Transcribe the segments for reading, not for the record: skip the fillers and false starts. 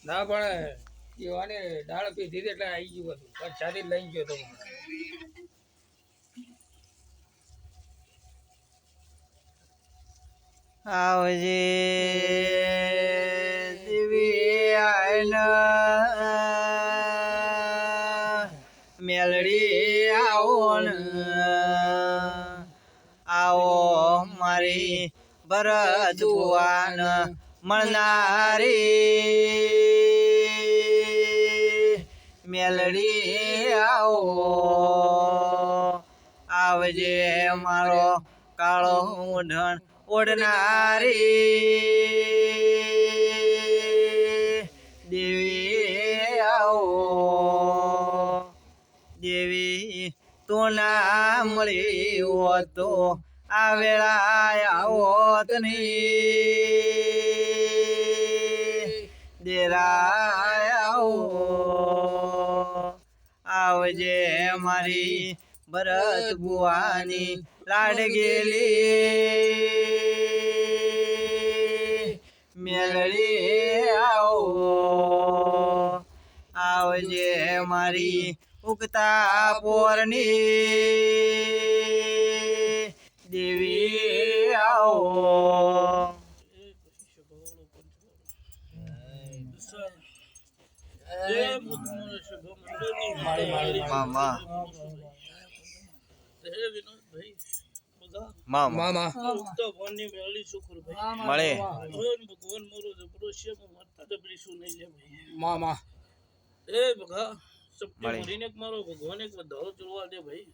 ના પણ એવાને દાળ પીધી એટલે આવી ગયું બધું પછાડી લઈ ગયો તો આવજે દેવી આયના મેલડી આવો ને આવો મારી ભરત ભુવાન મળનારી મેલડી આવો આવજે મારો કાળો ઓઢણ ઓઢનારી દેવી આવો દેવી તો ના મળી હોતો આ વેળા આવોત ની દેરાય આવો આવજે મારી ભરત ભુવાની લાડગેલી મેલડી આવો આવજે મારી ઉગતા પોરની દેવી આવો મામા મામા મળે મામા એ બગા સપ્તી મરીને મારો ભગવાન એક વધારો ચડવા દે ભાઈ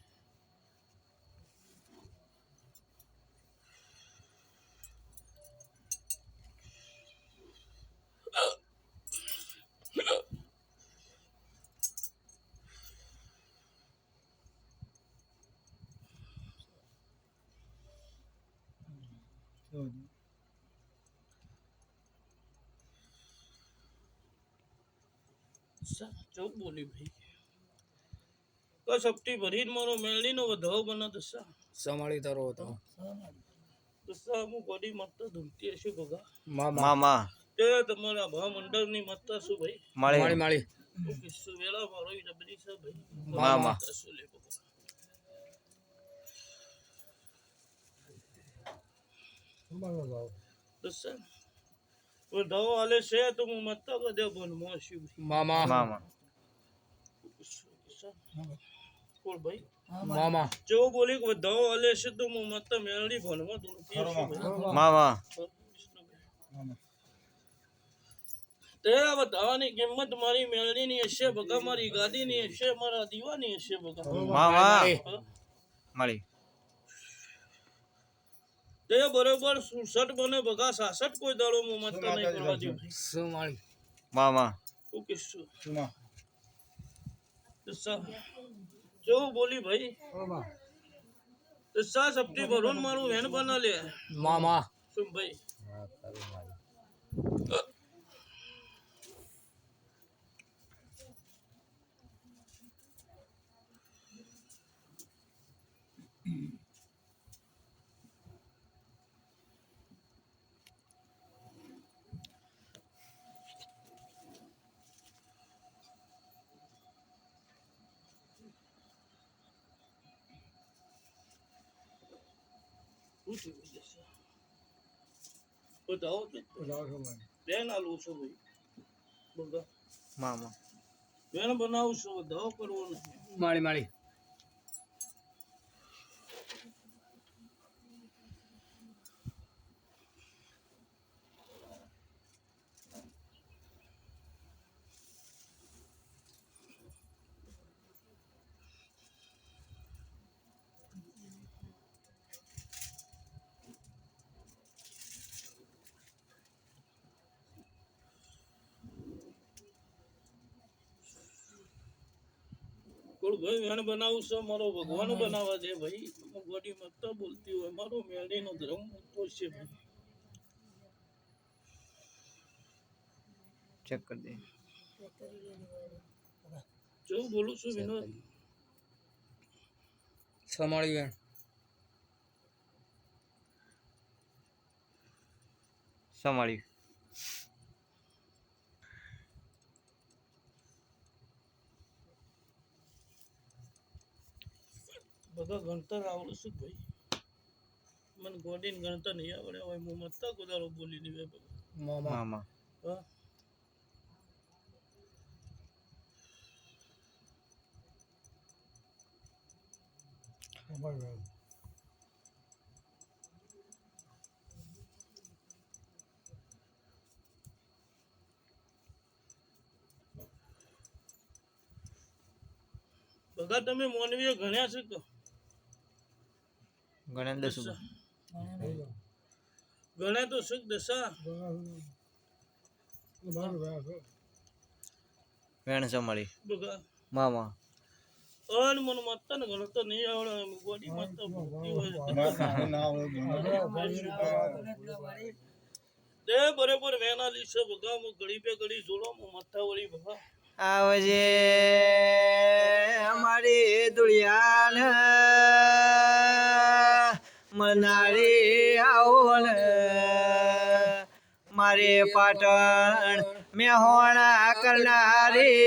ચોક બોલી ભાઈ તો સપ્તી ભરીને મારો મેળીનો વધારો બના દસા સંભાળી તારો હતો દસા હું ગોડી મારતા ધૂમતી હશે ભગા મામા તે તમારા ભા મંડળની માતા શું ભાઈ મળે માળી કિસ્સો વેળા મારો ડબરી છે ભાઈ મામા શું લે ભગા દસા વધારો આલે છે તો હું માતા બધે બનમો છું મામા મામા બોલ ભાઈ મામા જો બોલી વધારો આલે છે તો હું માતા મેળડી ભણવા દોડતી હશે ભાઈ મામા તે વધારાની કિંમત મારી મેળડીની હશે ભગા મારી ગાદીની હશે મારા દીવાની હશે ભગા મામા મળી તે બરોબર 67 બને ભગા 66 કોઈ દાડો હું માતા નહીં કરવા દઉં સંભાળી મામા તું કિસ્સો જો બોલી ભાઈ દસા સપ્તી ભરોન મારું વેન બના લે મામા શું ભાઈ બતાવો બેન આલું છું ભાઈ બોલો મામા બેન બનાવું છું બધાઓ કરવો નથી માળી માળી થોડું ભાઈ વેણ બનાવું છે મારો ભગવાન બનાવવા દે ભાઈ હું ગોડી મત બોલતી હોય મારો મેળીનો ધર્મ મોટો છે ભાઈ ચેક કરી દે. જો બોલું છું વિનોદ સમાળી વેણ સંભાળ્યું. બધા ગણતર આવડે છે ભાઈ મને ગોડીને ગણતર નહીં આવડે હોય હું મત ગોદાળો બોલી નહીં ભાઈ મામા મામા હા બધા તમે મોનવીએ ગણ્યા છે કે ગણેશ દસું ગણ્યા તો સુખ દશા વેણ સંભાળી. બગા મામા અન મને મત ને ગણતો નહીં આવડે ગોડી મત ભૂખતી હોય તે બરોબર વેના લીસે બગા હું ઘડી પે ઘડી જોડો હું મથા વળી બગા આવજે અમારી દુનિયાન મનારી આવો ને મારે પાટણ મેહોણા કરનારી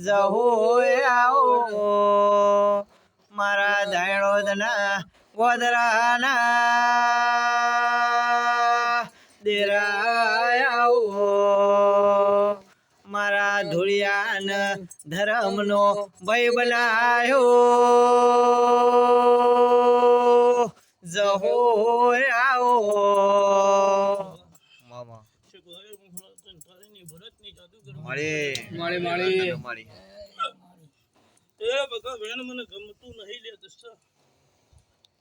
જહો આવો મારા ધાયણોદના ગોધરાના દેરાય આવો મારા ધુળિયાન ધર્મનો ભય બનાયો જહો આવો મામા છે ભાઈ હું તન તારીની ભરતની જાદુગર માળી માળી એ બગા વેણ મને ગમતું નહીં લે દસ્તા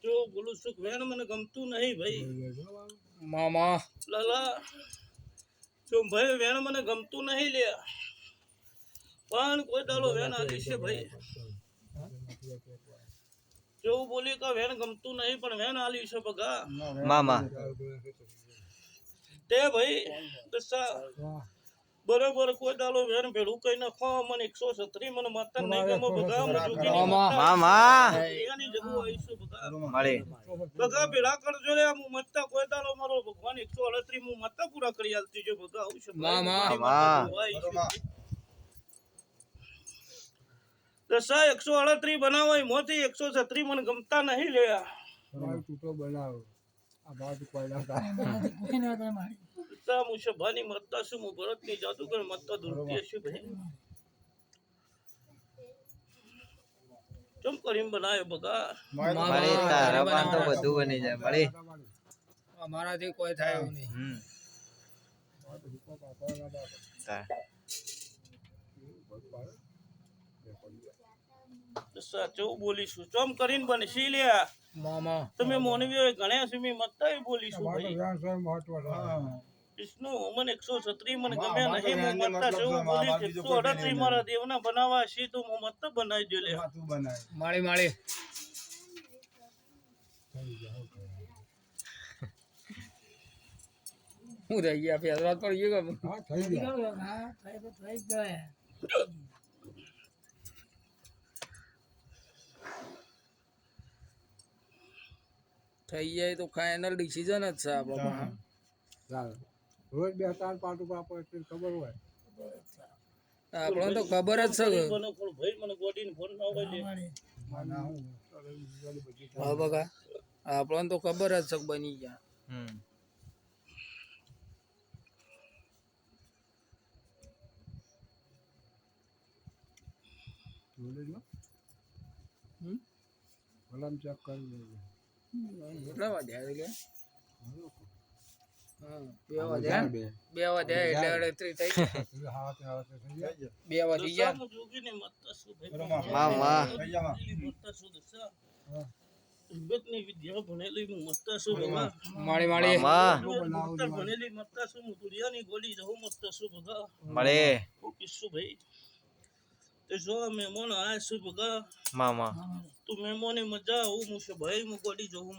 જો બોલું સુખ વેણ મને ગમતું નહીં ભાઈ મામા લાલા જો ભાઈ વેણ મને ગમતું નહીં લે પણ કોઈ દાડો વેણ આલી છે ભાઈ જેવું બોલી કે વેણ ગમતું નહીં પણ વેણ આલી છે બગા મામા તે ભાઈ દસા બરોબર કોઈ દાડો વેણ ભેળું કઈ નાખો મને 136 મને માતા નહીં ગમો બગા હું જોગીની મામા એની જગુ આવીશું બગા મળી બગા ભેળા કરજો રે હું મત્તા કોઈ દાડો મારો ભગવાન 138 હું મત્તા પૂરા કરી આલતી જો બગા આવું છે મામા દસા 138 બનાવાય મોતી 136 મને ગમતા નહીં લે દસા હું સભાની મત્તા છું હું ભરતની જાદુગર મત્તા દુરતી છું ભાઈ ચમ કરીને બનાવ્યો બગા મળી તારા પણ તો બધું બની જાય મળી અમારાથી કોઈ થાય એવું નહીં તાર દસા ચેવું બોલીશું ચમ કરીને બનશી લ્યા મામા તમે મોનવીઓ ગણ્યા છે મેં મત્તા બોલીશું ભાઈ વિષ્ણુ મને 136 મને ગમ્યા નહીં હું મત્તા જેવું બોલી 138 મારા દેવના બનાવવા છે તો હું મત્તા બનાવી દે લે માળી હું થઈ ગયા ફેરવાત પર ગયો થઈ જાય તો ફાઇનલ ડિસિઝન જ છે આપણો રોજ બે ત્રણ પાટું પાપો એટલી ખબર હોય આપણને તો ખબર જ છે ભાઈ મને ગોડીને ફોન ના હોય લે હા બગા આપણને તો ખબર જ છે બની ગયા ભલામ ચેક કરી લેજો કેટલા વાગ્યા એટલે હા 2 વાગ્યા એટલે 38 થઈ ગયા 2 વાગી ગયા હું જોગીને મત્તા છું ભાઈ મામા મત્તા છું દસા જગતની વિદ્યા ભણેલી હું મત્તા છું ભગા માળી મામા મત્તા ભણેલી મત્તા છું હું દુનિયાની ગોલી રહું મત્તા છું ભગા મળી હું કિસ્સું ભાઈ તે જો મહેમાન આ શું ભગા મામા તું મહેમાની મજા હું છે ભાઈ હું ગોડી જો હું